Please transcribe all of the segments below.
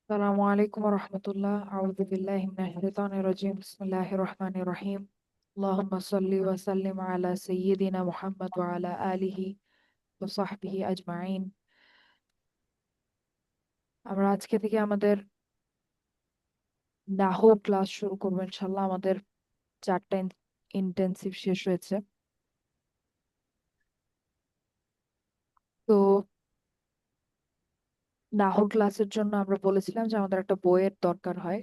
السلام عليكم ورحمة الله. أعوذ بالله من الشيطان الرجيم. بسم الله الرحمن الرحيم. اللهم صل وسلم على سيدنا محمد وعلى آله وصحبه أجمعين. আমরা আজকে থেকে আমাদের নাহু ক্লাস শুরু করবো ইনশাল্লাহ। আমাদের 4টা ইন্টেন্সিভ শেষ হয়েছে। তো নাহু ক্লাসের জন্য আমরা বলেছিলাম যে আমাদের একটা বইয়ের দরকার হয়।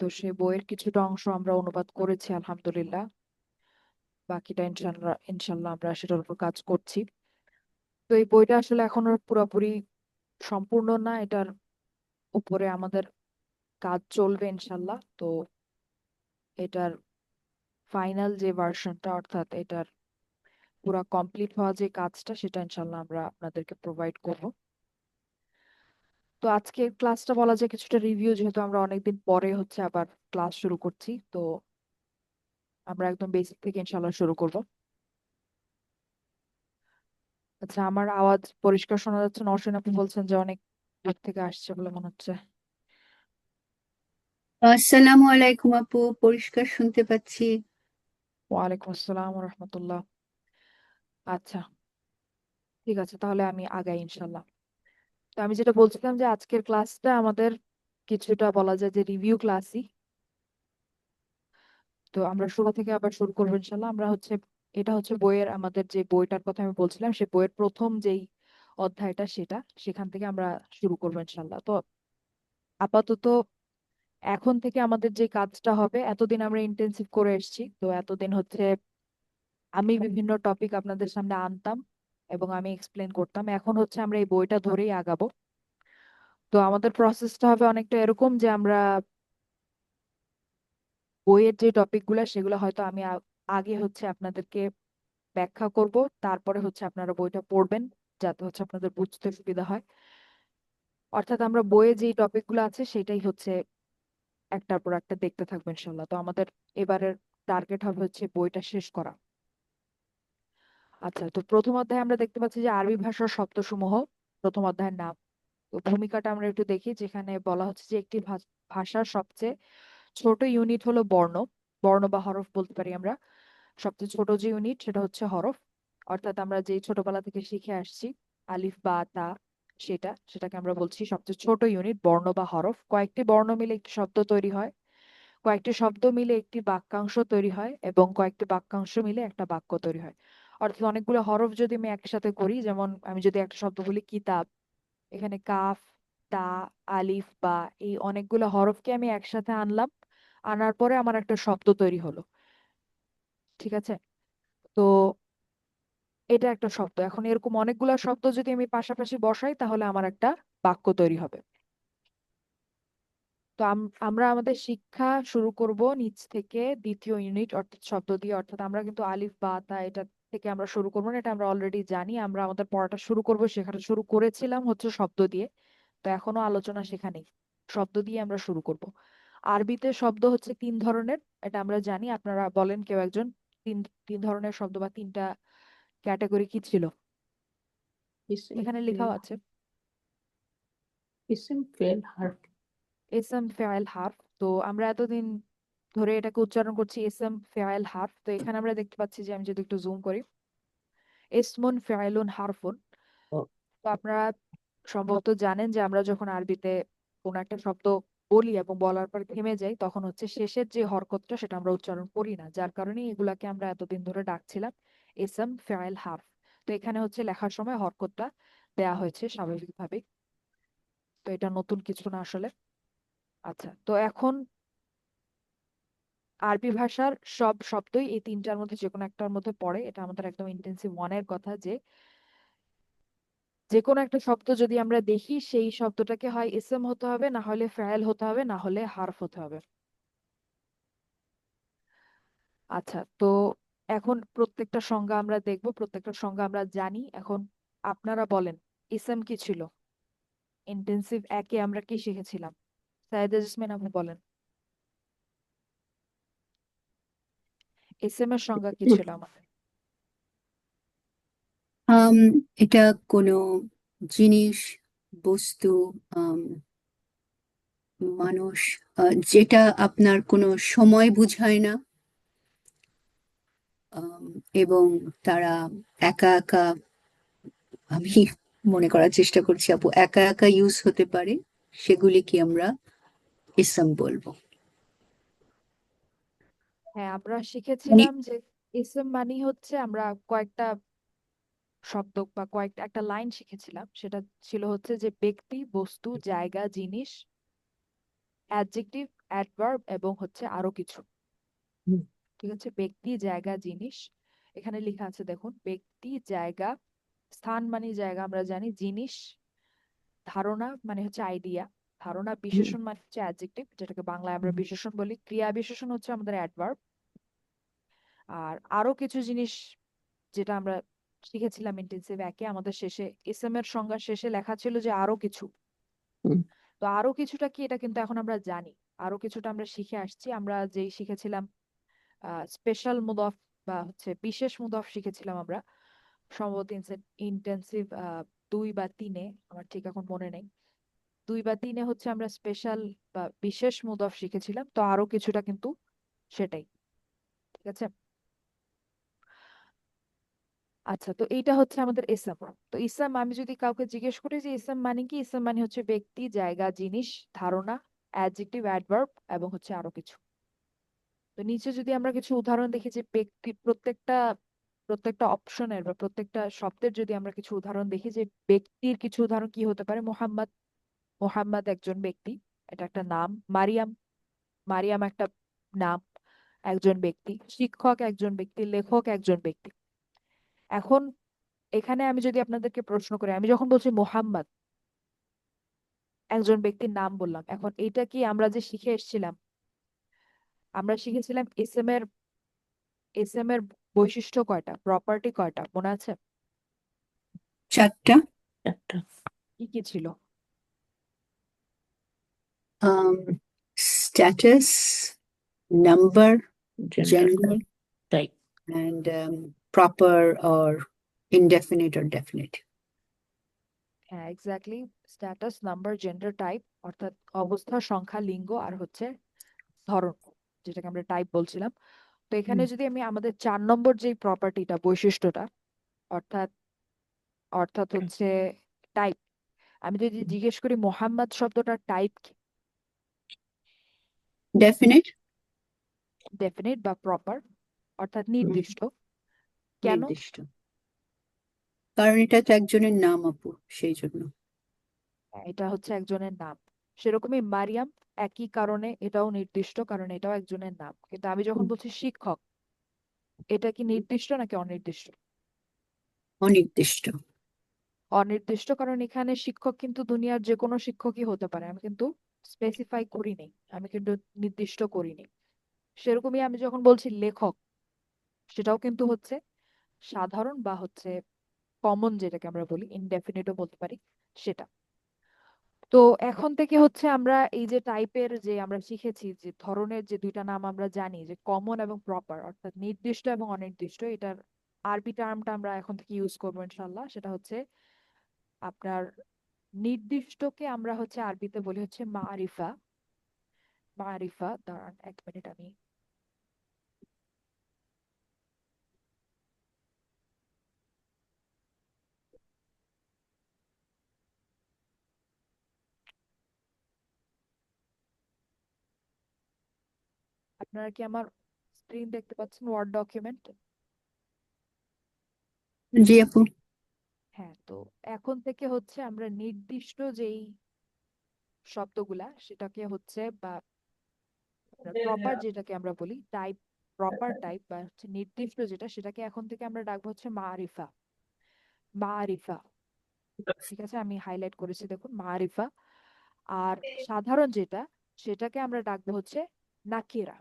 তো সেই বইয়ের কিছুটা অংশ আমরা অনুবাদ করেছি আলহামদুলিল্লাহ। বাকিটা ইনশাল্লাহ ইনশাল্লাহ আমরা সেটার উপর কাজ করছি। তো এই বইটা আসলে এখনো পুরোপুরি সম্পূর্ণ না, এটার উপরে আমাদের কাজ চলবে ইনশাল্লাহ। তো এটার ফাইনাল যে ভার্সনটা, অর্থাৎ এটার পুরো কমপ্লিট হওয়া যে কাজটা, সেটা ইনশাল্লাহ আমরা আপনাদেরকে প্রোভাইড করব। তো আজকে ক্লাসটা বলা যায় কিছুটা রিভিউ, যেহেতু আমরা অনেকদিন পরে আবার ক্লাস শুরু করছি। তো আমরা একদম বেসিক থেকে ইনশাল্লাহ শুরু করব। আচ্ছা, আমার আওয়াজ পরিষ্কার শোনা যাচ্ছে না? অশ্বিন, আপনি বলছেন যে অনেক দূর থেকে আসছে বলে মনে হচ্ছে। আসসালামু আলাইকুম আপু, পরিষ্কার শুনতে পাচ্ছি। ওয়ালাইকুম আসসালাম রহমতুল্লাহ। আচ্ছা, ঠিক আছে, তাহলে আমি আগাই ইনশাল্লাহ। তো আমি যেটা বলছিলাম যে আজকের ক্লাসটা আমাদের কিছুটা বলা যায় যে রিভিউ ক্লাসই। তো আমরা শুরু থেকে আবার শুরু করবো ইনশাল্লাহ। এটা হচ্ছে বইয়ের, আমাদের যে বইটার কথা আমি বলছিলাম, সে বইয়ের প্রথম যেই অধ্যায়টা, সেখান থেকে আমরা শুরু করবো ইনশাল্লাহ। তো আপাতত এখন থেকে আমাদের যে কাজটা হবে, এতদিন আমরা ইন্টেনসিভ করে এসেছি। তো এতদিন আমি বিভিন্ন টপিক আপনাদের সামনে আনতাম এবং আমি এক্সপ্লেন করতাম। এখন আমরা এই বইটা ধরেই আগাবো। তো আমাদের প্রসেসটা হবে অনেকটা এরকম যে আমরা বইয়ের যে টপিকগুলো, সেগুলো হয়তো আমি আগে আপনাদেরকে ব্যাখ্যা করব, তারপরে আপনারা বইটা পড়বেন, যাতে আপনাদের বুঝতে সুবিধা হয়। অর্থাৎ আমরা বইয়ে যে টপিকগুলো আছে সেটাই একটার পর একটা দেখতে থাকবো ইনশাল্লাহ। তো আমাদের এবারের টার্গেট হবে বইটা শেষ করা। আচ্ছা, তো প্রথম অধ্যায়ে আমরা দেখতে পাচ্ছি যে আরবি ভাষার শব্দসমূহ, প্রথম অধ্যায়ের নাম। তো ভূমিকাটা আমরা একটু দেখি, যেখানে বলা হচ্ছে যে একটি ভাষার সবচেয়ে ছোট ইউনিট হলো বর্ণ। বর্ণ বা হরফ বলতে পারি আমরা। সবচেয়ে ছোট যে ইউনিট, সেটা হচ্ছে হরফ। অর্থাৎ আমরা যেই ছোটবেলা থেকে শিখে আসছি, আলিফ বা তা, সেটাকে আমরা বলছি সবচেয়ে ছোট ইউনিট, বর্ণ বা হরফ। কয়েকটি বর্ণ মিলে একটি শব্দ তৈরি হয়, কয়েকটি শব্দ মিলে একটি বাক্যাংশ তৈরি হয়, এবং কয়েকটি বাক্যাংশ মিলে একটা বাক্য তৈরি হয়। অর্থাৎ অনেকগুলো হরফ যদি আমি একসাথে করি, যেমন আমি যদি একটা শব্দ বলি কিতাব, এখানে কাফ, তা, আলিফ, বা, এই অনেকগুলো হরফকে আমি একসাথে আনলাম। আনার পরে আমার একটা শব্দ তৈরি হলো। ঠিক আছে? তো এটা একটা শব্দ। এখন এরকম অনেকগুলো শব্দ যদি আমি পাশাপাশি বসাই, তাহলে আমার একটা বাক্য তৈরি হবে। তো আমরা আমাদের শিক্ষা শুরু করব নিচ থেকে, দ্বিতীয় ইউনিট অর্থাৎ শব্দ দিয়ে। অর্থাৎ আমরা কিন্তু আলিফ বা তা এটা থেকে আমরা শুরু করবো না, এটা আমরা অলরেডি জানি। আমরা আমাদের পড়াটা শুরু করব, সেখানে শুরু করেছিলাম শব্দ দিয়ে। তো এখনো আলোচনা সেখানেই, শব্দ দিয়ে আমরা শুরু করব। আরবিতে শব্দ 3 ধরনের, এটা আমরা জানি। আপনারা বলেন কেউ একজন, তিন তিন ধরনের শব্দ বা 3টা ক্যাটাগরি কি ছিল? ইসিম এখানে লেখাও ফেল আছে। ইসিম ফেল হার্ফ। ইসম ফেআল হারফ। তো আমরা এতদিন ধরে এটাকে উচ্চারণ করছি ইসম ফেআল হারফ। তো এখানে আমরা দেখতে পাচ্ছি যে, আমি যদি একটু জুম করি, ইসমুন ফেআলুন হারফুন। তো আপনারা সম্ভবত জানেন যে আমরা যখন আরবিতে কোন একটা শব্দ বলি এবং বলার পর থেমে যাই, তখন শেষের যে হরকতটা, সেটা আমরা উচ্চারণ করি না, যার কারণে এগুলাকে আমরা এতদিন ধরে ডাকছিলাম ইসম ফেআল হারফ। তো এখানে লেখার সময় হরকতটা দেয়া হয়েছে স্বাভাবিকভাবে। তো এটা নতুন কিছু না আসলে। আচ্ছা, তো এখন আরবি ভাষার সব শব্দই এই 3টার মধ্যে যে কোনো একটার মধ্যে পড়ে। এটা আমাদের একদম ইন্টেন্সিভ ওয়ানের কথা, যে যে কোনো একটা শব্দ যদি আমরা দেখি, সেই শব্দটাকে হয় ইসম হতে হবে, না হলে ফেল হতে হবে, না হলে হারফ হতে হবে। আচ্ছা, তো এখন প্রত্যেকটা সংজ্ঞা আমরা দেখব, প্রত্যেকটা সংজ্ঞা আমরা জানি। এখন আপনারা বলেন, ইসম কি ছিল? ইন্টেন্সিভ একে আমরা কি শিখেছিলাম? সাইয়েদা জেসমিন আপু বলেন, ইসম এর সংজ্ঞা কি ছিল আমাদের? আম এটা কোনো জিনিস, বস্তু, আম মানুষ, যেটা আপনার কোনো সময় বুঝায় না, আম, এবং তারা একা একা, আমি মনে করার চেষ্টা করছি আপু, একা একা ইউজ হতে পারে, সেগুলিকে আমরা ইসম বলবো। হ্যাঁ, আমরা মানে শিখেছিলাম যে ইসম মানে হচ্ছে আমরা কয়েকটা শব্দ বা কয়েকটা একটা লাইন শিখেছিলাম, সেটা ছিল হচ্ছে যে ব্যক্তি, বস্তু, জায়গা, জিনিস, অ্যাডজেক্টিভ, অ্যাডভার্ব এবং হচ্ছে আরো কিছু। হুম, ঠিক আছে, ব্যক্তি, জায়গা, জিনিস। এখানে লেখা আছে দেখুন, ব্যক্তি, জায়গা, স্থান মানে জায়গা আমরা জানি, জিনিস, ধারণা মানে হচ্ছে আইডিয়া, ধারণা, হুম, বিশেষণ মানে হচ্ছে অ্যাডজেক্টিভ, যেটাকে বাংলায় আমরা হুম, বিশেষণ বলি, ক্রিয়া বিশেষণ হচ্ছে আমাদের অ্যাডভার্ব। আর আরো কিছু জিনিস যেটা আমরা শিখেছিলাম ইন্টেন্সিভ একে, আমাদের শেষে এসএম এর সংজ্ঞা শেষে লেখা ছিল যে আরো কিছু। হুম, তো আরো কিছুটা কি, এটা কিন্তু এখন আমরা জানি। আরো কিছুটা আমরা শিখে আসছি। আমরা যেই শিখেছিলাম স্পেশাল মুদফ বা হচ্ছে বিশেষ মুদফ শিখেছিলাম আমরা, সম্ভবত ইন্টেন্সিভ 2 বা 3-এ, আমার ঠিক এখন মনে নেই। 2 বা 3-এ হচ্ছে আমরা স্পেশাল বা বিশেষ মুদফ শিখেছিলাম, তো আরো কিছুটা কিন্তু সেটাই। ঠিক আছে। আচ্ছা, তো এইটা হচ্ছে আমাদের ইসম। তো ইসম আমি যদি কাউকে জিজ্ঞেস করি যে ইসম মানে কি, ইসম মানে হচ্ছে ব্যক্তি, জায়গা, জিনিস, ধারণা, অ্যাডজেক্টিভ, অ্যাডভার্ব এবং হচ্ছে আরো কিছু। তো নিচে যদি আমরা কিছু উদাহরণ দেখি যে ব্যক্তি, প্রত্যেকটা প্রত্যেকটা অপশনের বা প্রত্যেকটা শব্দের যদি আমরা কিছু উদাহরণ দেখি যে ব্যক্তির কিছু উদাহরণ কি হতে পারে, মোহাম্মদ, মোহাম্মদ একজন ব্যক্তি, এটা একটা নাম। মারিয়াম, মারিয়াম একটা নাম, একজন ব্যক্তি। শিক্ষক একজন ব্যক্তি, লেখক একজন ব্যক্তি। এখন এখানে আমি যদি আপনাদেরকে প্রশ্ন করি, আমি যখন বলছি মোহাম্মদ, একজন ব্যক্তির নাম বললাম, এখন এইটা কি আমরা যে শিখে এসেছিলাম, আমরা শিখেছিলাম এস এম এর বৈশিষ্ট্য কয়টা, প্রপার্টি কয়টা, মনে আছে? 4টা। কি কি ছিল? Status, number, Gender gender, type. and proper or indefinite or definite. হ্যাঁ, exactly. Status, number, gender, type, অর্থাৎ অবস্থা, সংখ্যা, লিঙ্গ আর হচ্ছে ধরন, যেটাকে আমরা টাইপ বলছিলাম। তো এখানে হুম, যদি আমি আমাদের 4 নম্বর যে প্রপার্টিটা, বৈশিষ্ট্যটা, অর্থাৎ অর্থাৎ হচ্ছে টাইপ, আমি যদি জিজ্ঞেস করি মোহাম্মদ শব্দটার টাইপ কি, definite, ডেফিনিট বা প্রপার, অর্থাৎ হুম, নির্দিষ্ট। কেন? নির্দিষ্ট। কারণ এটা তো একজনের নাম আপু, সেই জন্য। এটা হচ্ছে একজনের নাম। সেরকমই মারিয়াম, একই কারণে এটাও নির্দিষ্ট, কারণ এটাও একজনের নাম। কিন্তু আমি যখন হুম, বলছি শিক্ষক, এটা কি নির্দিষ্ট নাকি অনির্দিষ্ট? অনির্দিষ্ট। অনির্দিষ্ট, কারণ এখানে শিক্ষক কিন্তু দুনিয়ার যে কোনো শিক্ষকই হতে পারে, আমি কিন্তু স্পেসিফাই করিনি, আমি কিন্তু নির্দিষ্ট করিনি। সেরকমই আমি যখন বলছি লেখক, সেটাও কিন্তু হচ্ছে সাধারণ বা হচ্ছে কমন, যেটাকে আমরা বলি ইনডেফিনিটও বলতে পারি, সেটা। তো এখন থেকে হচ্ছে আমরা এই যে টাইপের যে আমরা শিখেছি, যে ধরনের যে 2টা নাম আমরা জানি, যে কমন এবং প্রপার, অর্থাৎ নির্দিষ্ট এবং অনির্দিষ্ট, এটার আরবি টার্মটা আমরা এখন থেকে ইউজ করবো ইনশাল্লাহ। সেটা হচ্ছে আপনার নির্দিষ্টকে আমরা হচ্ছে আরবিতে বলি হচ্ছে মারিফা। মারিফা, দাঁড়ান 1 মিনিট, আমি আপনারা কি আমার স্ক্রিন দেখতে পাচ্ছেন, ওয়ার্ড ডকুমেন্ট? জি আপু। হ্যাঁ, তো এখন থেকে হচ্ছে আমরা নির্দিষ্ট যেই শব্দগুলা, সেটাকে হচ্ছে বা প্রপার যেটাকে আমরা বলি টাইপ, প্রপার টাইপ বা হচ্ছে নির্দিষ্ট যেটা, সেটাকে এখন থেকে আমরা ডাকবো হচ্ছে মারিফা। মারিফা। ঠিক আছে, আমি হাইলাইট করেছি দেখুন, মারিফা। আর সাধারণ যেটা, সেটাকে আমরা ডাকবো হচ্ছে নাকিরা।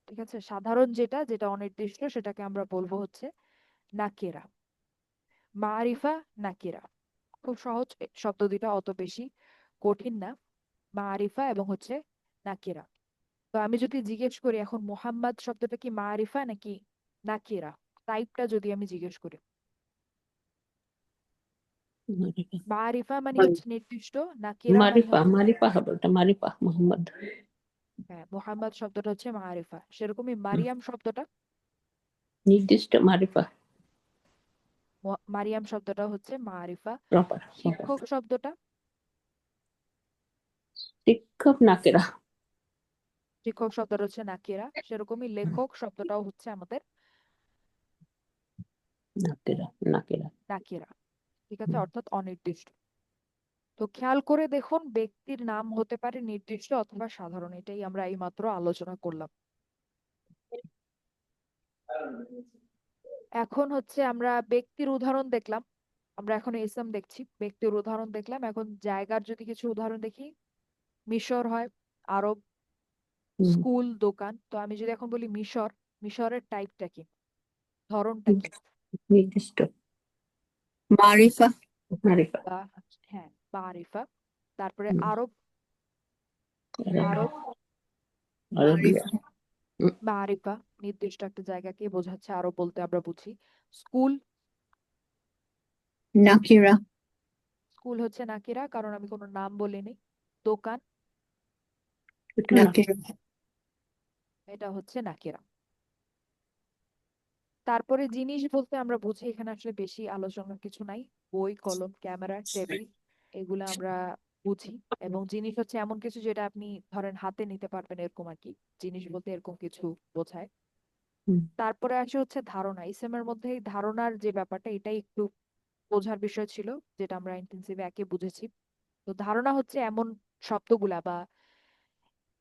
ঠিক আছে, সাধারণ যেটা, যেটা অনির্দিষ্ট, সেটাকে আমরা বলবো হচ্ছে নাকিরা। মারিফা, নাকিরা। খুব সহজ শব্দ 2টা, অত বেশি কঠিন না। মারিফা এবং হচ্ছে নাকিরা। তো আমি যদি জিজ্ঞেস করি এখন মোহাম্মদ শব্দটা কি মারিফা নাকি নাকিরা, টাইপটা যদি আমি জিজ্ঞেস করি, মারিফা মারিফা মানে হচ্ছে নির্দিষ্ট, নাকিরা মানে মারিফা হচ্ছে, মারিফা হবে ওটা, মারিফা মোহাম্মদ। হ্যাঁ মোহাম্মদ শব্দটা হচ্ছে মারিফা, সেরকমই হুম, মারিয়াম শব্দটা, নির্দিষ্ট মারিফা। মারিয়াম শব্দটা হচ্ছে মারিফা। Proper proper. শিক্ষক শব্দটা, শিক্ষক নাকেরা। শিক্ষক শব্দটা হচ্ছে নাকিরা, সেরকমই হুম, লেখক শব্দটাও হচ্ছে আমাদের নাকেরা নাকেরা। নাকিরা। ঠিক আছে, হুম, অর্থাৎ অনির্দিষ্ট। তো খেয়াল করে দেখুন, ব্যক্তির নাম হতে পারে নির্দিষ্ট অথবা সাধারণ, এটাই আমরা এইমাত্র আলোচনা করলাম। এখন হচ্ছে আমরা ব্যক্তির উদাহরণ দেখলাম, আমরা এখন ইসম দেখছি, ব্যক্তির উদাহরণ দেখলাম, এখন জায়গার যদি কিছু উদাহরণ দেখি, মিশর হয়, আরব, হুম, স্কুল, দোকান। তো আমি যদি এখন বলি মিশর, মিশরের টাইপটা কি, ধরনটা হুম, কি? নির্দিষ্ট। মারিফা। মারিফা। বা, হ্যাঁ বা আরিফা। তারপরে হুম, আরব, আরব- আরব আরবিয়া। মারিফা। হুম, বা আরিফা, নির্দিষ্ট একটা জায়গাকে বোঝাচ্ছে আরব বলতে আমরা বুঝি। স্কুল, নাকিরা। স্কুল হচ্ছে নাকিরা, কারণ আমি কোনো নাম বলিনি। দোকান, এটা নাকিরা। এটা হচ্ছে নাকিরা। তারপরে জিনিস বলতে আমরা বুঝি, এখানে আসলে বেশি আলোচনার কিছু নাই, বই, কলম, ক্যামেরা, টেবিল, এগুলা আমরা বুঝি। এবং জিনিস হচ্ছে এমন কিছু যেটা আপনি ধরেন হাতে নিতে পারবেন, এরকম আর কি, জিনিস বলতে এরকম কিছু বোঝায়। হুম, তারপরে আসে হচ্ছে ধারণা, ইসেমের মধ্যে এই ধারণার যে ব্যাপারটা, এটাই একটু বোঝার বিষয় ছিল, যেটা আমরা ইন্টেন্সিভ একে বুঝেছি। তো ধারণা হচ্ছে এমন শব্দগুলা বা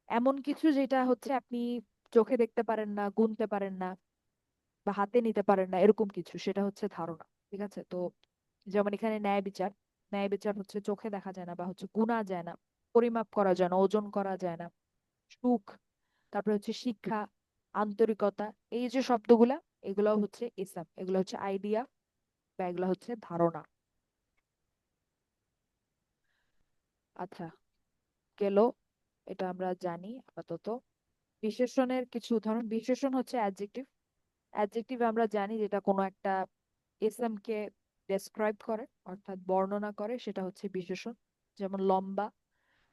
এমন কিছু যেটা হচ্ছে আপনি চোখে দেখতে পারেন না, গুনতে পারেন না, বা হাতে নিতে পারেন না, এরকম কিছু, সেটা হচ্ছে ধারণা। ঠিক আছে, তো যেমন এখানে ন্যায় বিচার, ন্যায় বিচার হচ্ছে চোখে দেখা যায় না, বা হচ্ছে গুণা যায় না, পরিমাপ করা যায় না, ওজন করা যায় না। সুখ, তারপরে হচ্ছে শিক্ষা, আন্তরিকতা, এই যে শব্দগুলা, এগুলো হচ্ছে ইসলাম, এগুলো হচ্ছে আইডিয়া, বা এগুলো হচ্ছে ধারণা। আচ্ছা, গেল, এটা আমরা জানি আপাতত। বিশেষণের কিছু উদাহরণ, বিশেষণ হচ্ছে অ্যাডজেক্টিভ। অ্যাডজেক্টিভ আমরা জানি যেটা কোনো একটা ইসলামকে ডেসক্রাইব করে, অর্থাৎ বর্ণনা করে, সেটা হচ্ছে বিশেষণ। যেমন লম্বা,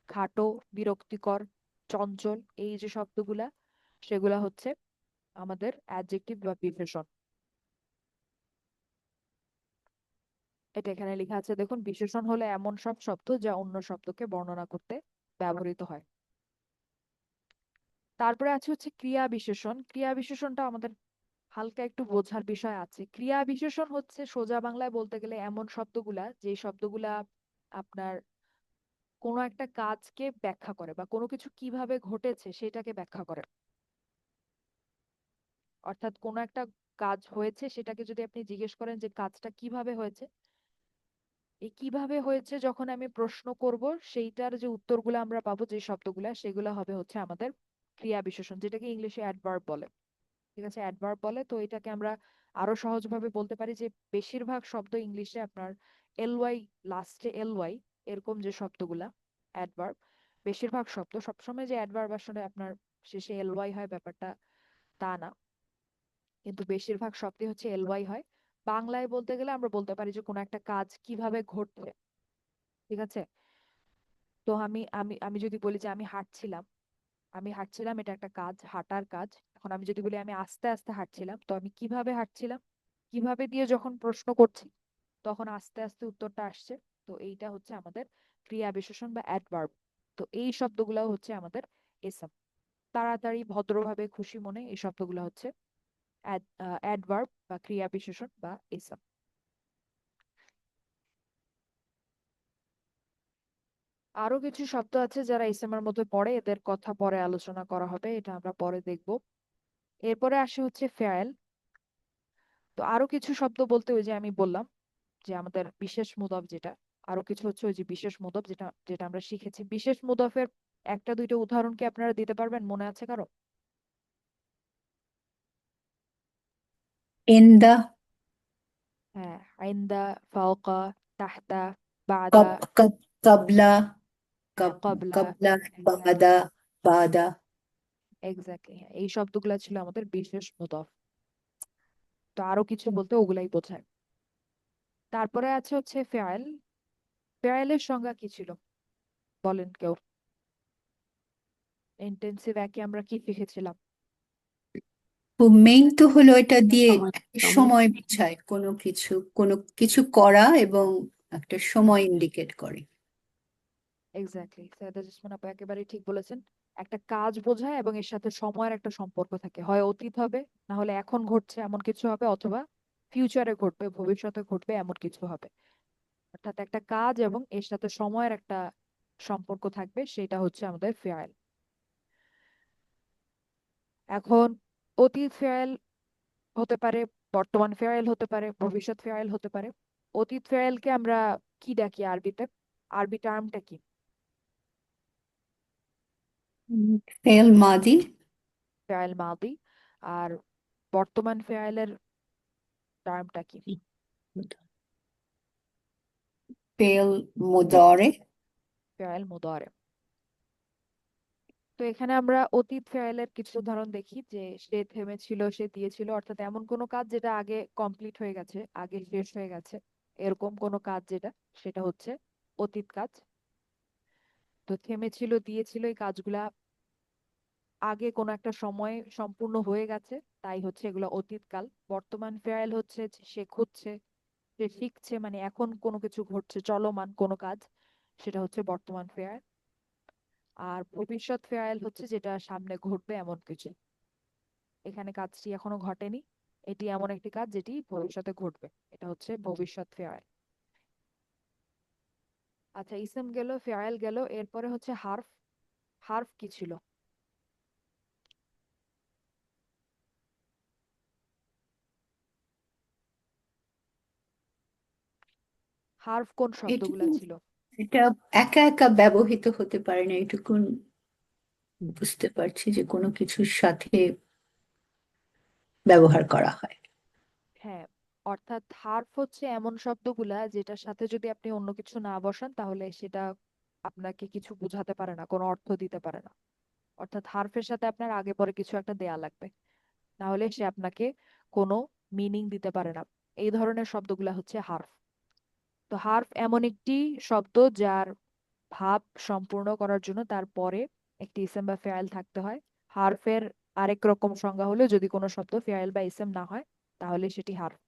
খাটো, বিরক্তিকর, চঞ্চল, এই যে শব্দগুলা, সেগুলা হচ্ছে আমাদের অ্যাডজেক্টিভ বা বিশেষণ। এটা এখানে লেখা আছে দেখুন, বিশেষণ হলো এমন সব শব্দ যা অন্য শব্দকে বর্ণনা করতে ব্যবহৃত হয়। তারপরে আছে হচ্ছে ক্রিয়া বিশেষণ। ক্রিয়া বিশেষণটা আমাদের হালকা একটু বোঝার বিষয় আছে। ক্রিয়া বিশেষণ হচ্ছে সোজা বাংলায় বলতে গেলে এমন শব্দগুলা, যে শব্দগুলা আপনার কোনো একটা কাজকে ব্যাখ্যা করে, বা কোনো কিছু কিভাবে ঘটেছে সেটাকে ব্যাখ্যা করে। অর্থাৎ কোনো একটা কাজ হয়েছে, সেটাকে যদি আপনি জিজ্ঞেস করেন যে কাজটা কিভাবে হয়েছে, এই কিভাবে হয়েছে যখন আমি প্রশ্ন করব, সেইটার যে উত্তরগুলো আমরা পাবো, যে শব্দগুলা, সেগুলো হবে হচ্ছে আমাদের ক্রিয়া বিশেষণ, যেটাকে ইংলিশে অ্যাডভার্ব বলে। ঠিক আছে, অ্যাডভার্ব বলে। তো এটাকে আমরা আরো সহজভাবে বলতে পারি যে বেশিরভাগ শব্দ ইংলিশে আপনার এলওয়াই, লাস্টে এলওয়াই, এরকম যে শব্দগুলা অ্যাডভার্ব, বেশিরভাগ শব্দ সবসময় যে অ্যাডভার্ব আসলে আপনার শেষে এলওয়াই হয় ব্যাপারটা তা না, কিন্তু বেশিরভাগ শব্দই হচ্ছে এলওয়াই হয়। বাংলায় বলতে গেলে আমরা বলতে পারি যে কোনো একটা কাজ কিভাবে ঘটবে। ঠিক আছে, তো আমি আমি আমি যদি বলি যে আমি হাঁটছিলাম, আমি হাঁটছিলাম, এটা একটা কাজ, হাঁটার কাজ। এখন আমি যদি বলি আমি আস্তে আস্তে হাঁটছিলাম, তো আমি কিভাবে হাঁটছিলাম, কিভাবে দিয়ে যখন প্রশ্ন করছি, তখন আস্তে আস্তে উত্তরটা আসছে। তো এইটা হচ্ছে আমাদের ক্রিয়া বিশেষণ বা অ্যাডভার্ব। তো এই শব্দগুলো হচ্ছে আমাদের এসএম। তাড়াতাড়ি, ভদ্রভাবে, খুশি মনে, এই শব্দগুলো হচ্ছে অ্যাডভার্ব বা ক্রিয়া বিশেষণ বা এসএম। আরো কিছু শব্দ আছে যারা এসএম এর মধ্যে পড়ে, এদের কথা পরে আলোচনা করা হবে, এটা আমরা পরে দেখব। এরপরে আসে হচ্ছে ফেয়াল। তো আরো কিছু শব্দ বলতে, ওই যে আমি বললাম যে আমাদের বিশেষ মুদফ যেটা, আরো কিছু হচ্ছে ওই যে বিশেষ মুদফ, যেটা যেটা আমরা শিখেছি। বিশেষ মুদফের একটা দুইটা উদাহরণ কি আপনারা দিতে পারবেন, মনে আছে কারো? ইন্দা। হ্যাঁ, আইন্দা, ফাওকা, তাহতা, বাদা, কব কব কবলা। হ্যাঁ কব কবলা, কবলা। এক্স্যাক্টলি, বাদা। বাদা। এক্স্যাক্টলি, এই শব্দগুলা ছিল আমাদের বিশেষ মুদফ। তো আরো কিছু বলতে ওগুলাই বোঝায়। তারপরে আছে হচ্ছে ফেয়াল। ফেয়ারের সংজ্ঞা কি ছিল বলেন কেউ? ইন্টেন্সিভ একে আমরা কি শিখেছিলাম? তো মেইন তো হলো এটা দিয়ে সময় একটা সময় সময় বোঝায়, কোনো কিছু করা এবং একটা সময় ইন্ডিকেট করে। এক্স্যাক্টলি, সৈয়দা জেসমিন আপু একেবারেই ঠিক বলেছেন। একটা কাজ বোঝায় এবং এর সাথে সময়ের একটা সম্পর্ক থাকে, হয় অতীত হবে, না হলে এখন ঘটছে এমন কিছু হবে, অথবা ফিউচারে ঘটবে, ভবিষ্যতে ঘটবে এমন কিছু হবে। অর্থাৎ একটা কাজ এবং এর সাথে সময়ের একটা সম্পর্ক থাকবে, সেটা হচ্ছে আমাদের ফেয়াল। এখন অতীত ফেয়াল হতে পারে, বর্তমান ফেয়াল হতে পারে, ভবিষ্যৎ ফেয়াল হতে পারে। অতীত ফেয়ালকে আমরা কি ডাকি আরবিতে? আরবি টার্মটা কি? ফেল মাদি, ফেয়াল মাদি। আর বর্তমান ফেয়ালের টার্মটা কি? ফেল মুদারে। ফেয়াল মুদারে। তো এখানে আমরা অতীত ফেয়ালের কিছু উদাহরণ দেখি, যে সে থেমেছিল, সে দিয়েছিল, অর্থাৎ এমন কোনো কাজ যেটা আগে কমপ্লিট হয়ে গেছে, আগে শেষ হয়ে গেছে, এরকম কোনো কাজ যেটা, সেটা হচ্ছে অতীত কাজ। তো থেমেছিল, দিয়েছিল, এই কাজগুলা আগে কোনো একটা সময় সম্পূর্ণ হয়ে গেছে, তাই হচ্ছে এগুলো অতীতকাল। বর্তমান ফেয়াল হচ্ছে যে সে খুঁজছে, সে শিখছে, মানে এখন কোনো কিছু ঘটছে, চলমান কোনো কাজ, সেটা হচ্ছে বর্তমান ফেয়াল। আর ভবিষ্যৎ ফেয়াল হচ্ছে যেটা সামনে ঘটবে এমন কিছু। এখানে কাজটি এখনো ঘটেনি, এটি এমন একটি কাজ যেটি ভবিষ্যতে ঘটবে, এটা হচ্ছে ভবিষ্যৎ ফেয়াল। আচ্ছা, ইসম গেল, ফেয়াল গেল, এরপরে হচ্ছে হার্ফ। হার্ফ কি ছিল? হার্ফ কোন এটুকু, শব্দগুলা ছিল? এটা একা একা ব্যবহৃত হতে পারে না, এটুকুন বুঝতে পারছি যে কোনো কিছুর সাথে ব্যবহার করা হয়। হ্যাঁ, অর্থাৎ হার্ফ হচ্ছে এমন শব্দগুলা যেটার সাথে যদি আপনি অন্য কিছু না বসান, তাহলে সেটা আপনাকে কিছু বোঝাতে পারে না, কোনো অর্থ দিতে পারে না। অর্থাৎ হার্ফের সাথে আপনার আগে পরে কিছু একটা দেয়া লাগবে, না হলে সে আপনাকে কোনো মিনিং দিতে পারে না। এই ধরনের শব্দগুলা হচ্ছে হার্ফ। তো হার্ফ এমন একটি শব্দ যার ভাব সম্পূর্ণ করার জন্য তারপরে একটি ইসেম বা ফেয়াল থাকতে হয়। হার্ফের আরেক রকম সংজ্ঞা হলো, যদি কোনো শব্দ ফেয়াল বা ইসেম না হয়, তাহলে সেটি হার্ফ।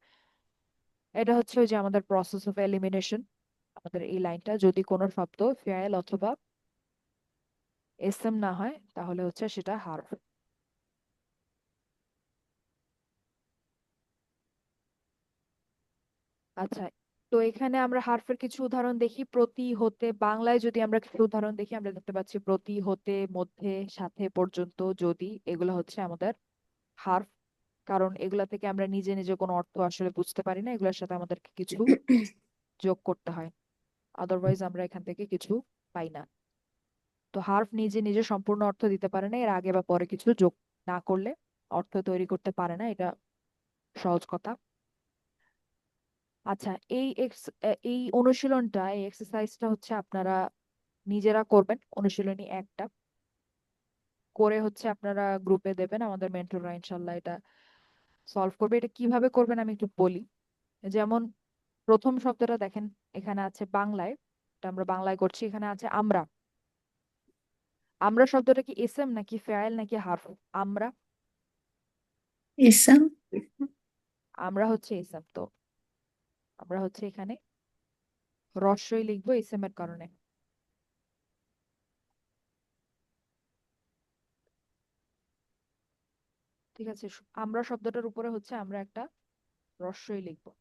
এটা হচ্ছে ওই যে আমাদের প্রসেস অফ এলিমিনেশন, আমাদের এই লাইনটা, যদি কোনো শব্দ ফেয়াল অথবা ইসেম না হয়, তাহলে হচ্ছে সেটা হার্ফ। আচ্ছা, তো এখানে আমরা হার্ফের কিছু উদাহরণ দেখি। প্রতি, হতে, বাংলায় যদি আমরা কিছু উদাহরণ দেখি, আমরা দেখতে পাচ্ছি প্রতি, হতে, মধ্যে, সাথে, পর্যন্ত, যদি, এগুলো হচ্ছে আমাদের হার্ফ। কারণ এগুলা থেকে আমরা নিজে নিজে কোনো অর্থ আসলে বুঝতে পারি না, এগুলোর সাথে আমাদেরকে কিছু যোগ করতে হয়, আদারওয়াইজ আমরা এখান থেকে কিছু পাই না। তো হার্ফ নিজে নিজে সম্পূর্ণ অর্থ দিতে পারে না, এর আগে বা পরে কিছু যোগ না করলে অর্থ তৈরি করতে পারে না, এটা সহজ কথা। আচ্ছা, এই অনুশীলনটা, এই এক্সারসাইজটা হচ্ছে আপনারা নিজেরা করবেন, অনুশীলনী একটা করে হচ্ছে আপনারা গ্রুপে দেবেন, আমাদের মেন্টররা ইনশাল্লাহ এটা সলভ করবে। এটা কিভাবে করবেন আমি একটু বলি। যেমন প্রথম শব্দটা দেখেন, এখানে আছে বাংলায়, এটা আমরা বাংলায় করছি, এখানে আছে আমরা। আমরা শব্দটা কি ইসম নাকি ফেয়াল নাকি হার্ফ? আমরা, ইসম। আমরা হচ্ছে ইসম। তো আমরা হচ্ছে এখানে রস্বই লিখবো ইসম এর কারণে। ঠিক আছে, আমরা শব্দটার উপরে হচ্ছে আমরা একটা রস্বই লিখবো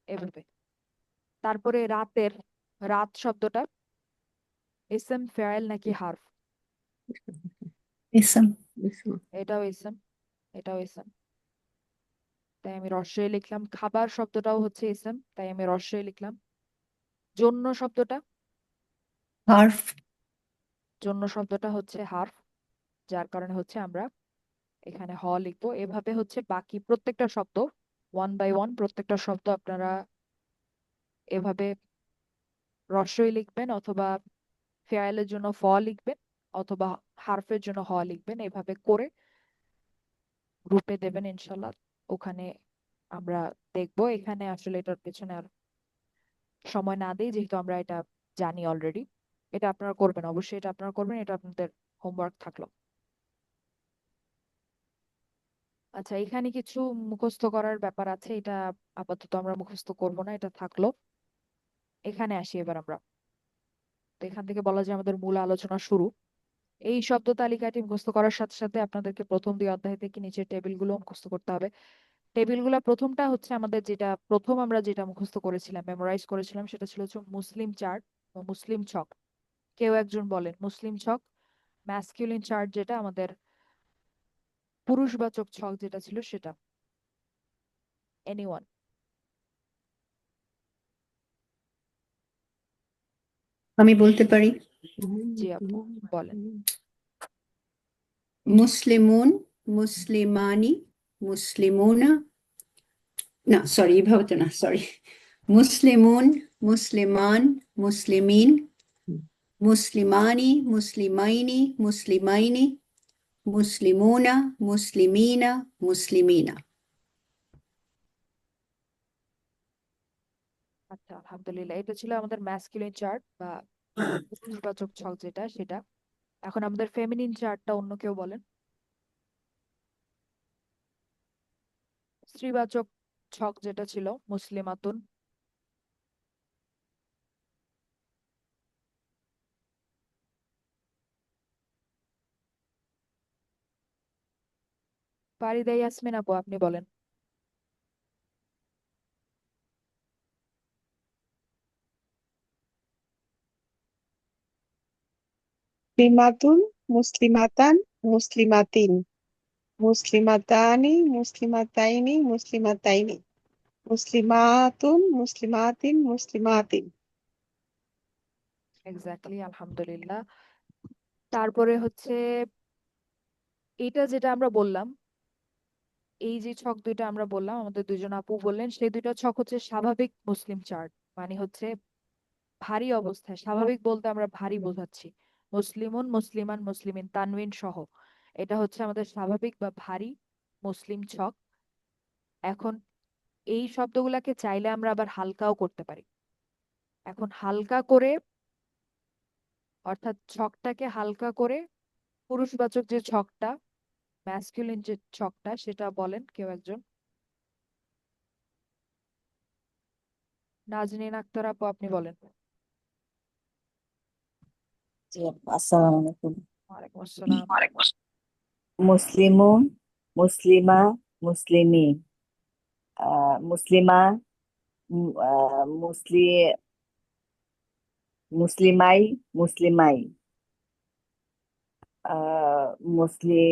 এভাবে। তারপরে রাতের, রাত শব্দটা ইসম ফেয়াল নাকি হার্ফ? ইসম। এটাও ইসম, এটাও ইসম, তাই আমি রস্বই লিখলাম। খাবার শব্দটাও হচ্ছে ইসম, তাই আমি রস্বই লিখলাম। জন্য শব্দটা, হার্ফ। জন্য শব্দটা হচ্ছে হার্ফ, যার কারণে হচ্ছে আমরা এখানে হ লিখবো। এভাবে হচ্ছে বাকি প্রত্যেকটা শব্দ, ওয়ান বাই ওয়ান প্রত্যেকটা শব্দ আপনারা এভাবে রস্বই লিখবেন, অথবা ফেয়ালের জন্য ফ লিখবেন, অথবা হার্ফের জন্য হ লিখবেন, এভাবে করে গ্রুপে দেবেন ইনশাল্লাহ। ওখানে আমরা দেখবো। এখানে আসলে এটার পেছনে আর সময় না দিই, যেহেতু আমরা এটা জানি অলরেডি। এটা আপনারা করবেন, অবশ্যই এটা আপনারা করবেন, এটা আপনাদের হোমওয়ার্ক থাকলো। আচ্ছা, এখানে কিছু মুখস্থ করার ব্যাপার আছে, এটা আপাতত আমরা মুখস্থ করব না, এটা থাকলো। এখানে আসি এবার আমরা। তো এখান থেকে বলা যায় আমাদের মূল আলোচনা শুরু। এই শব্দ তালিকাটি মুখস্থ করার সাথে সাথে আপনাদেরকে প্রথম 2 অধ্যায় থেকে নিচের টেবিলগুলো মুখস্থ করতে হবে। টেবিলগুলো প্রথমটা হচ্ছে আমাদের আমরা যেটা মুখস্থ করেছিলাম, মেমোরাইজ করেছিলাম, সেটা ছিল হচ্ছে মুসলিম চার্ট বা মুসলিম ছক। কেউ একজন বলেন মুসলিম ছক। ম্যাসকিউলিন চার্ট যেটা আমাদের পুরুষবাচক ছক যেটা ছিল সেটা। এনিওয়ান? আমি বলতে পারি। জি আপু, বলেন। মুসলিমুন, মুসলিমানি, মুসলিমুনা, না সরি এভাবে তো না, সরি। মুসলিমুন, মুসলিমান, মুসলিমিন, মুসলিমানি, মুসলিমাইনি, মুসলিমাইনি, মুসলিমুনা, মুসলিমিনা, মুসলিমিনা। আচ্ছা, আলহামদুলিল্লাহ, এটা ছিল আমাদের ম্যাসকিউলিন চার্ট বা পুরুষবাচক ছক যেটা সেটা। এখন আমাদের ফেমিনিন চার্টটা অন্য কেউ বলেন। স্ত্রীবাচক ছক যেটা ছিল মুসলিমাতুন। ফারিদা ইয়াসমিন আপু, আপনি বলেন। মুসলিমাতুন, মুসলিমাতান, মুসলিমাতিন, মুসলিমাতানি, মুসলিমাতাইনি, মুসলিমাতাইনি, মুসলিমাতুন, মুসলিমাতিন, মুসলিমাতিন। এক্স্যাক্টলি, আলহামদুলিল্লাহ। তারপরে হচ্ছে এটা যেটা আমরা বললাম, এই যে ছক দুইটা আমরা বললাম, আমাদের দুইজন আপু বললেন, সেই দুইটা ছক হচ্ছে স্বাভাবিক মুসলিম চার্ট। মানে হচ্ছে ভারী অবস্থায়, স্বাভাবিক বলতে আমরা ভারী বোঝাচ্ছি। মুসলিমুন, মুসলিমান, মুসলিমিন, তানবিন সহ। এটা হচ্ছে আমাদের স্বাভাবিক বা ভারী মুসলিম ছক। এখন এই শব্দগুলাকে চাইলে আমরা আবার হালকাও করতে পারি। এখন হালকা করে, অর্থাৎ ছকটাকে হালকা করে, পুরুষবাচক যে ছকটা, ম্যাসকুলিন যে ছকটা, সেটা বলেন কেউ একজন। নাজনীন আক্তার আপু, আপনি বলেন। জি আপু, আসসালামু আলাইকুম। ওয়ালাইকুম আসসালাম। মুসলিমুন, মুসলিমা, মুসলিমিন, মুসলিমা, মুসলি মুসলিমাই, মুসলিমাই, আহ, মুসলি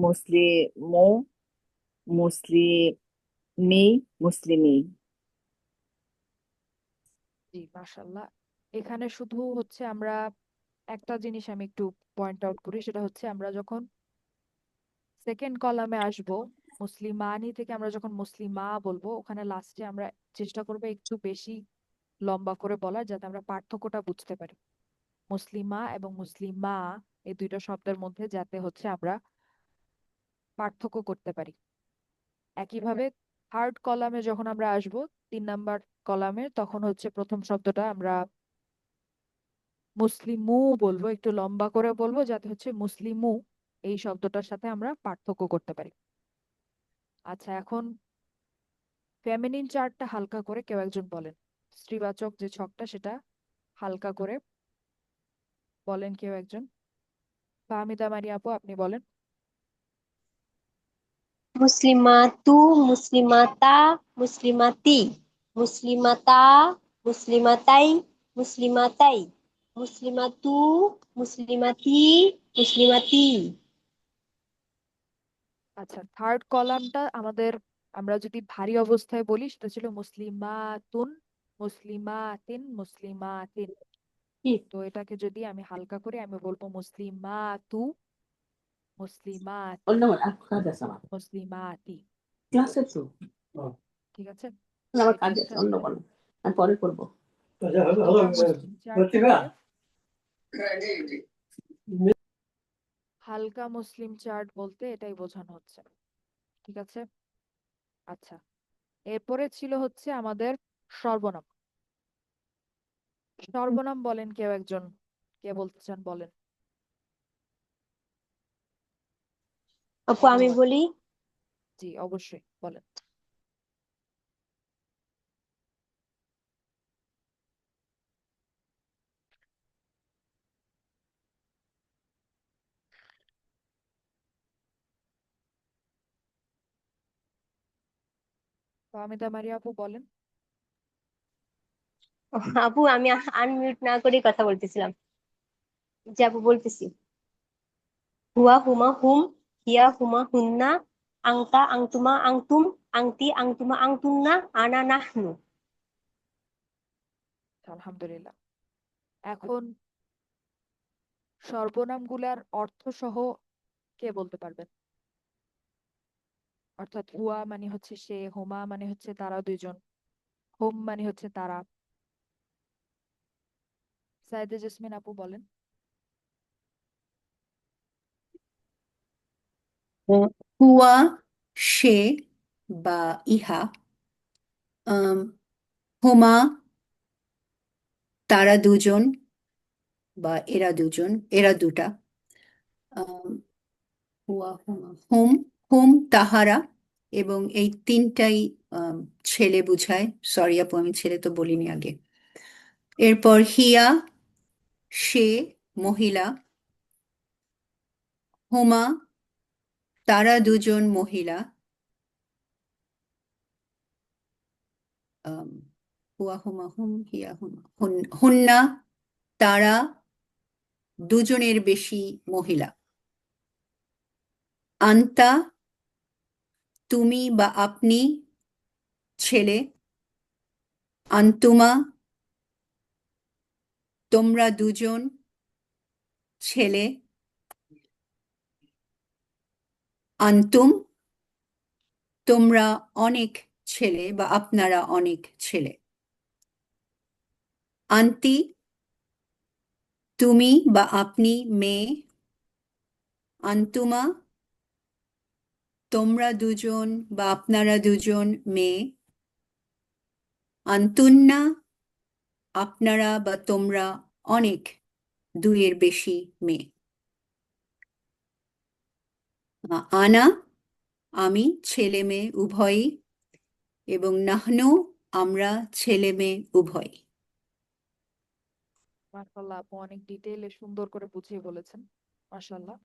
মুসলিমু, মুসলিমি, মুসলিমি। জি, মাশাআল্লাহ। এখানে শুধু হচ্ছে আমরা একটা জিনিস আমি একটু পয়েন্ট আউট করি, সেটা হচ্ছে আমরা যখন সেকেন্ড কলামে আসব, মুসলিমানি থেকে আমরা যখন মুসলিমা বলবো, ওখানে লাস্টে আমরা চেষ্টা করবো একটু বেশি লম্বা করে বলার, যাতে আমরা পার্থক্যটা বুঝতে পারি। মুসলিমা এবং মুসলিমা, এই দুইটা শব্দের মধ্যে যাতে হচ্ছে আমরা পার্থক্য করতে পারি। একইভাবে থার্ড কলামে যখন আমরা আসব, 3 নাম্বার কলামে, তখন হচ্ছে প্রথম শব্দটা আমরা মুসলিমু বলবো, একটু লম্বা করে বলবো, যাতে হচ্ছে মুসলিমু এই শব্দটার সাথে আমরা পার্থক্য করতে পারি। আচ্ছা, এখন ফেমিনিন চার্টটা হালকা করে কেউ একজন বলেন। স্ত্রীবাচক যে ছকটা সেটা হালকা করে বলেন কেউ একজন। ফাহমিদা মারি আপু, আপনি বলেন। মুসলিমাতু, মুসলিমাতা, মুসলিমাতি, মুসলিমাতা, মুসলিমাতাই, মুসলিমাতাই, মুসলিমাতু, মুসলিমাতি, মুসলিমাতি। আচ্ছা, থার্ড কলামটা আমাদের, আমরা যদি ভারী অবস্থায় বলি, সেটা ছিল মুসলিমাতুন, মুসলিমাতিন, মুসলিমাতিন। তো এটাকে যদি আমি হালকা করে আমি বলবো মুসলিমাতু, মুসলিমাতিন, অন্য কাজ আছে আমার মুসলিমাতি। ক্লাসে তো ঠিক আছে? আমার এটা কাজ হচ্ছে আছে অন্য আমাদের কোনো, আমি পরে করবো। হালকা মুসলিম চার্ট বলতে, হালকা মুসলিম চার্ট বলতে এটাই বোঝানো হচ্ছে। ঠিক আছে? আচ্ছা, এরপরে ছিল হচ্ছে আমাদের সর্বনাম। সর্বনাম বলেন কেউ একজন, কে বলতে চান বলেন। আপু আমি বলি, জি অবশ্যই বলেন। ফাহমিদা মারিয়া আপু বলেন। আপু আমি আনমিউট না করে কথা বলতেছিলাম। যে আপু বলতেছি, হুয়া হুমা হুম, হিয়া হুমা হুন্না, আংতা আংতুমা আংতুম, আংতি আংতুমা আংতুন্না, আনা নাহনু। আলহামদুলিল্লাহ। এখন সর্বনামগুলার অর্থ সহ কে বলতে পারবেন? অর্থাৎ হুয়া মানে হচ্ছে সে, হুমা মানে হচ্ছে তারা দুইজন, হুম মানে হচ্ছে তারা। সাইদে জেসমিন আপু বলেন। হুয়া সে বা ইহা, আম, হুমা তারা দুজন বা এরা দুজন, এরা দুটা, আম, হুয়া হুমা হুম, হুম তাহারা, এবং এই তিনটাই আম, ছেলে বুঝায়। সরি আপু, আমি ছেলে তো বলিনি আগে। এরপর হিয়া সে মহিলা, হুমা তারা দুজন মহিলা, আম, হুয়া হুমা হুম হিয়া হুমা হুন্না তারা দুজনের বেশি মহিলা, আন্তা তুমি বা আপনি ছেলে, আন্তুমা তোমরা দুজন ছেলে, আন্তুম তোমরা অনেক ছেলে বা আপনারা অনেক ছেলে, আন্তি তুমি বা আপনি মেয়ে, আন্তুমা তোমরা দুজন বা আপনারা দুজন মেয়ে, আন্তুন্না আপনারা বা তোমরা অনেক, দুইয়ের বেশি মেয়ে, আনা আমি ছেলে মেয়ে উভয়ই, এবং নাহনু আমরা ছেলে মেয়ে উভয়ই। মাশাআল্লাহ আপু অনেক ডিটেইলে সুন্দর করে বুঝিয়ে বলেছেন। মাশাআল্লাহ।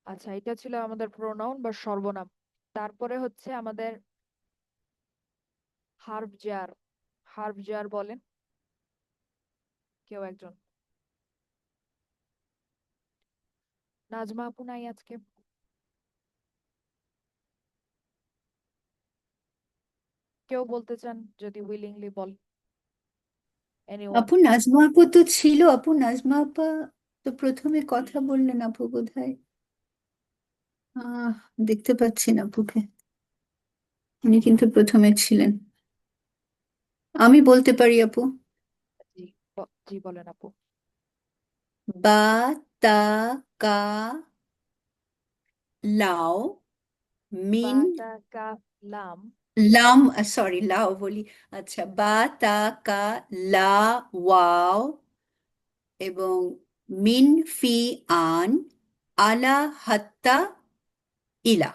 আচ্ছা, এটা ছিল আমাদের প্রোনাউন বা সর্বনাম। তারপরে হচ্ছে আমাদের হার্ব জার। হার্ব জার বলেন কেউ একজন। নাজমা আপু নাই আজকে। কেউ বলতে চান যদি উইলিংলি বল, এনিওয়ান। আপু নাজমা আপু তো ছিল, আপু নাজমা আপা তো প্রথমে কথা বললেন আপু বোধহয়। আহ দেখতে পাচ্ছি না আপুকে, উনি কিন্তু প্রথমে ছিলেন। আমি বলতে পারি আপু। জি জি বলেন আপু। বা তা কা লাও বা মিন তা কাফ লাম। লাম, সরি লাও বলি। আচ্ছা, বা তা কা লা ওয়াও, এবং মিন ফি আন আলা হাত্তা ইলা।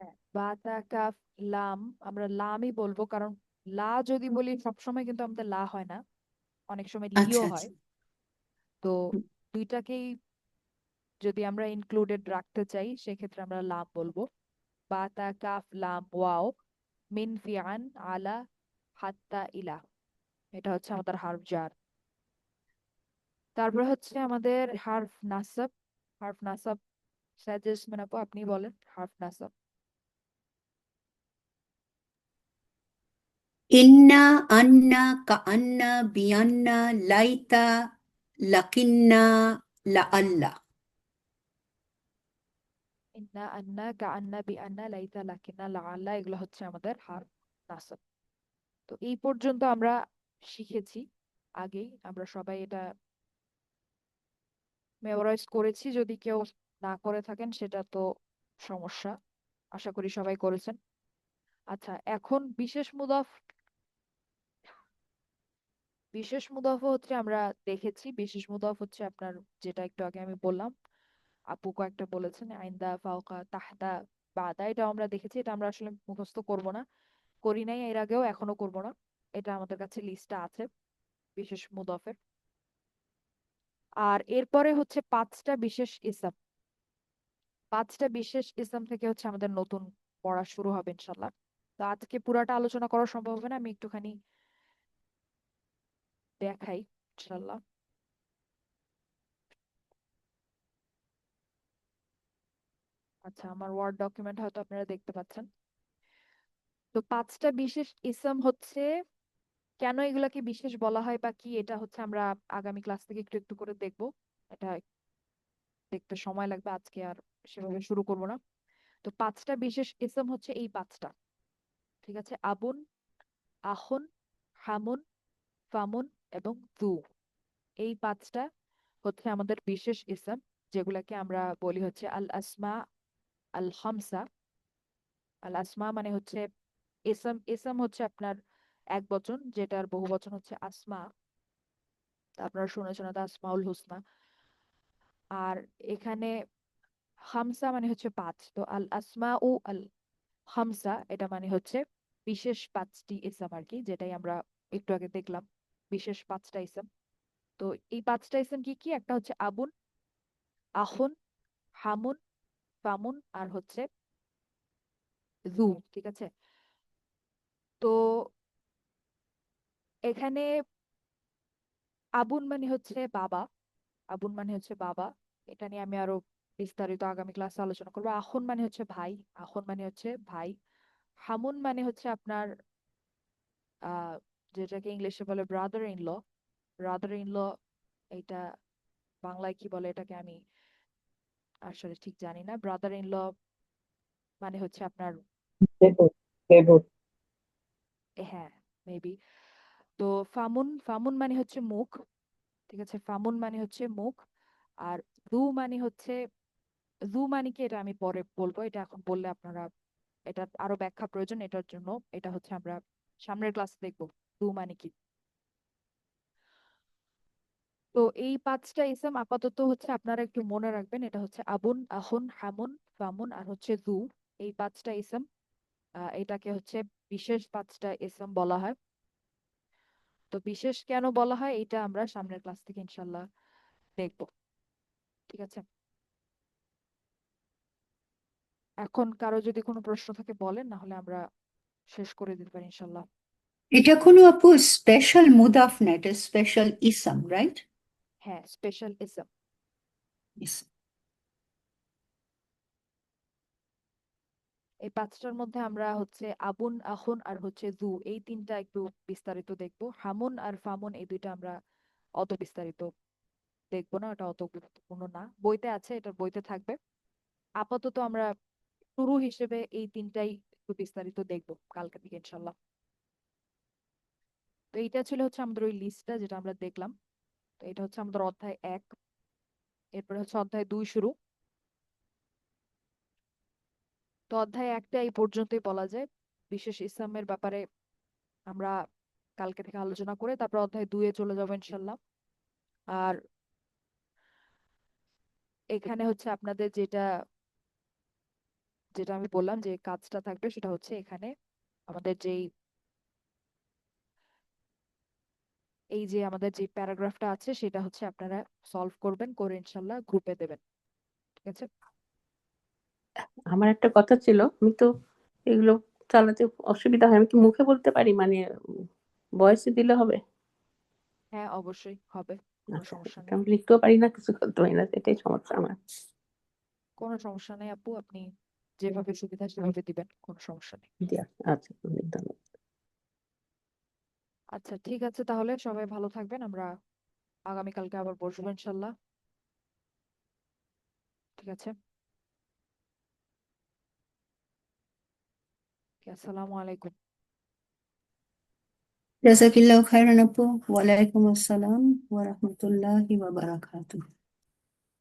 হ্যাঁ, বা তা কাফ লাম আমরা লামই বলবো, কারণ লা যদি বলি সবসময় কিন্তু আমাদের লা হয় না, অনেক সময় লিও আচ্ছা হয়। আচ্ছা। তো দুইটাকেই যদি আমরা ইনক্লুডেড রাখতে চাই সেক্ষেত্রে আমরা লাম বলবো। বা তা কাফ লাম ওয়াও মিন ফিআন আলা হাত্তা ইলা, এটা হচ্ছে আমাদের হার্ফ জার। তারপরে হচ্ছে আমাদের হার্ফ নাসাব। হার্ফ নাসাব সাজেস্ট মানে আপু আপনি বলেন হার্ফ নাসাব। ইন্না আন্না কাআন্না বিআন্না লাইতা লাকিন্না লাআল্লা। ইন্না আন্না কাআন্না বিআন্না লাইতা লাকিন্না লাআল্লা, এগুলো হচ্ছে আমাদের হার্ফ নাসাব। তো এই পর্যন্ত আমরা শিখেছি। আগেই আমরা সবাই এটা মেমোরাইজ করেছি। যদি কেউ না করে থাকেন সেটা তো সমস্যা, আশা করি সবাই করেছেন। আচ্ছা, এখন বিশেষ মুদাফ বিশেষ মুদাফ হচ্ছে আমরা দেখেছি, বিশেষ মুদাফ হচ্ছে আপনার যেটা একটু আগে আমি বললাম, আপু কয়েকটা বলেছেন, আইন্দা, ফাওকা, তাহতা, বাদা, এটা আমরা দেখেছি। এটা আমরা আসলে মুখস্থ করব না, করি নাই এর আগেও, এখনো করব না। এটা আমাদের কাছে লিস্টটা আছে বিশেষ মুদাফের। আর এরপরে হচ্ছে পাঁচটা বিশেষ ইসম। পাঁচটা বিশেষ ইসম থেকে হচ্ছে আমাদের নতুন পড়া শুরু হবে ইনশাল্লাহ। তো আজকে পুরাটা আলোচনা করা সম্ভব হবে না, আমি একটুখানি দেখাই ইনশাল্লাহ। আচ্ছা, আমার ওয়ার্ড ডকুমেন্ট হয়তো আপনারা দেখতে পাচ্ছেন। তো পাঁচটা বিশেষ ইসম হচ্ছে, কেন এগুলাকে বিশেষ বলা হয় বা কি, এটা হচ্ছে আমরা আগামী ক্লাস থেকে একটু একটু করে দেখবো। এটা দেখতে সময় লাগবে, আজকে আর সেভাবে শুরু করব না। তো পাঁচটা বিশেষ ইসম হচ্ছে এই পাঁচটা, ঠিক আছে? আবুন, আহুন, হামুন, ফামুন এবং যু। এই পাঁচটা হচ্ছে আমাদের বিশেষ ইসম, যেগুলাকে আমরা বলি হচ্ছে আল আসমা আল খামসা। আল আসমা মানে হচ্ছে ইসম। ইসম হচ্ছে আপনার এক বচন, যেটার বহু বচন হচ্ছে আসমা। তা আপনারা শুনেছেন না, আসমাউল হুসনা। আর এখানে খামসা মানে হচ্ছে পাঁচ, তো আল আসমা ও আল খামসা এটা মানে হচ্ছে বিশেষ পাঁচটি ইসম আর কি, যেটাই আমরা একটু আগে দেখলাম, বিশেষ পাঁচটা ইসম। তো এই পাঁচটা ইসম কি কি? একটা হচ্ছে আবুন, আহুন, হামুন, ফামুন আর হচ্ছে জু, ঠিক আছে? তো এখানে আবুন মানে হচ্ছে বাবা। আবুন মানে হচ্ছে বাবা। এটা নিয়ে আমি আরো বিস্তারিত আগামী ক্লাসে আলোচনা করবো। আহুন মানে হচ্ছে ভাই। আহুন মানে হচ্ছে ভাই। হামুন মানে হচ্ছে আপনার আহ যেটাকে ইংলিশে বলে brother in law. Brother in law, এটা বাংলায় কি বলে এটাকে আমি আসলে ঠিক জানি না। ব্রাদার ইন ল মানে হচ্ছে আপনার, দেবর, দেবর। হ্যাঁ, মেবি। তো ফামুন, ফামুন মানে হচ্ছে মুখ, ঠিক আছে? ফামুন মানে হচ্ছে মুখ। আর জু মানে হচ্ছে, জু মানে কি এটা আমি পরে বলবো, এটা এখন বললে আপনারা, এটা আরো ব্যাখ্যা প্রয়োজন এটার জন্য। এটা হচ্ছে আমরা সামনের ক্লাসে দেখবো জু মানে কি। তো এই পাঁচটা ইসম আপাতত হচ্ছে আপনারা একটু মনে রাখবেন, এটা হচ্ছে আবুন, আহুন, হামুন, ফামুন আর হচ্ছে জু। এই পাঁচটা ইসম, এটাকে হচ্ছে বিশেষ পাঁচটা ইসম বলা হয়। তো বিশেষ কেন বলা হয় এটা আমরা সামনের ক্লাস থেকে ইনশাল্লাহ দেখবো, ঠিক আছে? এখন কারো যদি কোনো প্রশ্ন থাকে বলেন, না হলে আমরা শেষ করে দিতে পারি ইনশাল্লাহ। এটা কোনো আপু স্পেশাল মুদাফ না, এটা স্পেশাল ইসাম, রাইট? হ্যাঁ, স্পেশাল ইসম। এই পাঁচটার মধ্যে আমরা হচ্ছে আবুন, আহুন আর হচ্ছে জু, এই তিনটা একটু বিস্তারিত দেখবো। হামুন আর ফামুন এই দুইটা আমরা অত বিস্তারিত দেখবো না, ওটা অত গুরুত্বপূর্ণ না। বইতে আছে, এটা বইতে থাকবে। আপাতত আমরা শুরু হিসেবে এই তিনটাই একটু বিস্তারিত দেখবো কালকে থেকে ইনশাল্লাহ। তো এইটা ছিল হচ্ছে আমাদের ওই লিস্টটা যেটা আমরা দেখলাম। তো এটা হচ্ছে আমাদের অধ্যায় 1। এরপরে হচ্ছে অধ্যায় 2 শুরু। তো অধ্যায় 1টা এই পর্যন্তই বলা যায়। বিশেষ ইসলামের ব্যাপারে আমরা কালকে থেকে আলোচনা করে তারপর অধ্যায় 2-এ চলে যাবো ইনশাল্লাহ। আর এখানে হচ্ছে আপনাদের যেটা যেটা আমি বললাম যে কাজটা থাকবে, সেটা হচ্ছে এখানে আমাদের যেই, এই যে আমাদের যে প্যারাগ্রাফটা আছে সেটা হচ্ছে আপনারা সলভ করবেন, করে ইনশাল্লাহ গ্রুপে দেবেন, ঠিক আছে? আমার একটা কথা ছিল, আমি তো এগুলো চালাতে অসুবিধা হয়, আমি কি মুখে বলতে পারি, মানে ভয়েসে দিলে হবে? হ্যাঁ, অবশ্যই হবে, কোনো আচ্ছা, সমস্যা নেই। আমি লিখতেও পারি না, কিছু করতে পারি না, এটাই সমস্যা আমার। কোনো সমস্যা নেই আপু, আপনি যেভাবে সুবিধা সেভাবে দিবেন, কোনো সমস্যা নেই। দিয়া, আচ্ছা, অনেক ধন্যবাদ। আচ্ছা, ঠিক আছে, তাহলে সবাই ভালো থাকবেন। আমরা আগামীকালকে আবার বসবো ইনশাল্লাহ, ঠিক আছে? আসসালামু আলাইকুম। জাজাকিল্লাহ খাইরান আপু। ওয়ালাইকুম আসসালাম ওয়া রাহমাতুল্লাহি ওয়া বারাকাতুহু।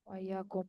ওয়াইয়াকুম।